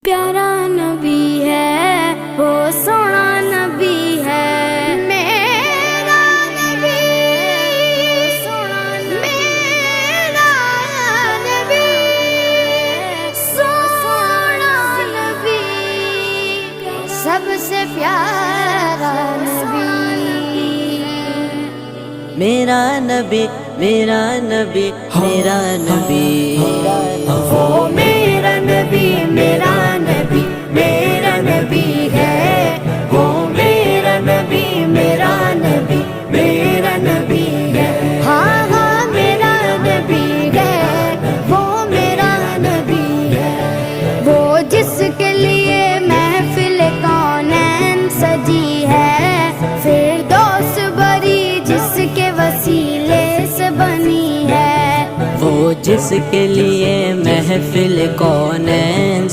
प्यारा नबी है वो सोना नबी है मेरा नबी सोना मेरा नबी सोना नबी सबसे प्यारा नबी मेरा नबी मेरा नबी मेरा नबी वो मेरा नबी मेरा नबी मेरा नबी है वो मेरा नबी मेरा नबी मेरा नबी है हाँ हाँ मेरा नबी है वो मेरा नबी है वो जिसके लिए महफिल कौनैन सजी है फिरदौस बरी जिसके वसीले से बनी है वो जिसके लिए महफिल कौनैन